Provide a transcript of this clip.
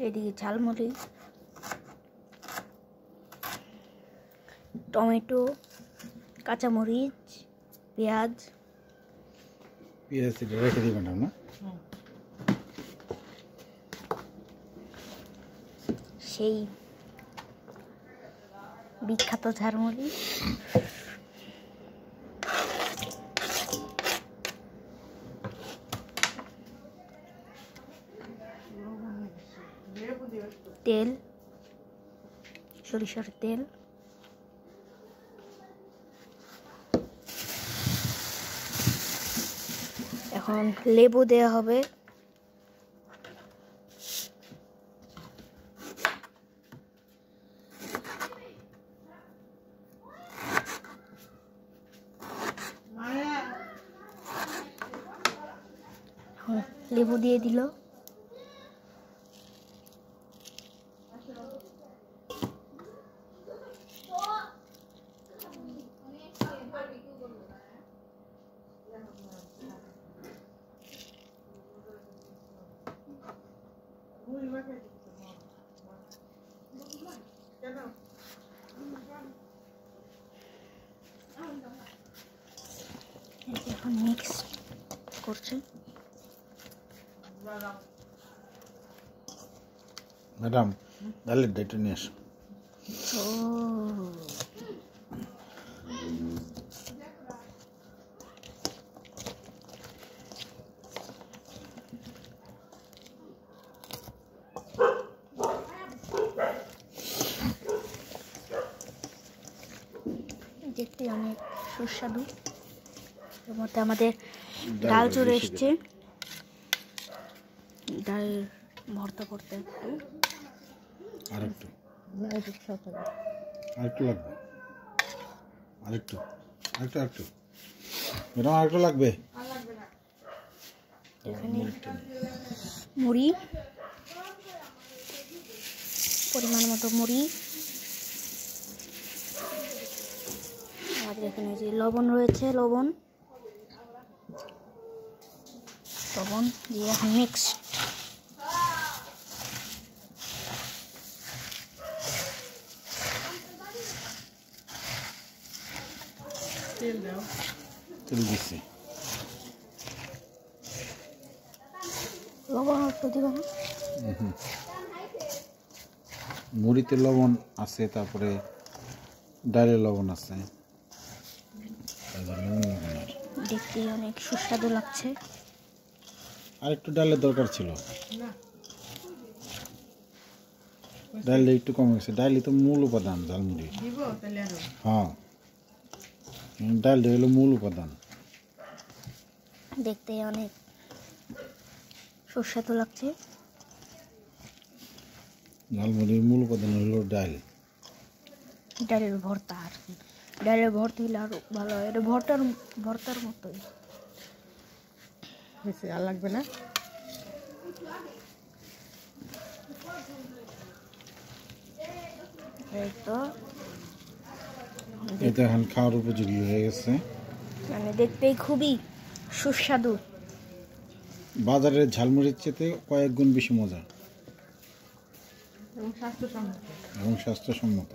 এদিকে ঝালমুড়ি, টমেটো, কাঁচামরিচ, পেঁয়াজ রেখে দিবেন না? সেই বিখ্যাত ঝালমুড়ি। তেল, সরিষার তেল, এখন লেবু দেওয়া হবে। লেবু দিয়ে দিল। এখন মিক্স করছে। ম্যাডাম ডালের ডাইটা নিয়ে আসো। দেখতে অনেক সুস্বাদু। এর মধ্যে আমাদের ডাল চলে এসছে। ডাল ভর্তা করতে আরেকটু লাগবে, আরেকটু ম্যাডাম আরেকটু লাগবে। এখানে মুড়ি, পরিমাণ মতো মুড়ি। আমাদের এখানে যে লবণ রয়েছে, লবণ দিয়ে এখন মিক্স। তেল দিচ্ছি। লবণ একটু দিবে না? মুড়িতে লবণ আছে, তারপরে ডালে লবণ আছে, দেখতে অনেক সুস্বাদু লাগছে। আর একটু ডালের দরকার ছিল, ডাল একটু কম গেছে। ডালই তো মূল উপাদান ঝালমুড়ি। হ্যাঁ, ডাল হলো মূল উপাদান। দেখতে অনেক সুস্বাদু লাগছে। ঝালমুড়ির মূল উপাদান হলো ডাল। ডালের ভর্তা, আর ডালের ভর্তা হলে আরো ভালো হয়। এটা ভর্তার মতোই বেশি আর লাগবে না। এটা এখন খাওয়ার উপযোগী হয়ে গেছে। মানে দেখতেই খুবই সুস্বাদু। বাজারের ঝালমুড়ির চেয়ে কয়েক গুণ বেশি মজা এবং স্বাস্থ্যসম্মত।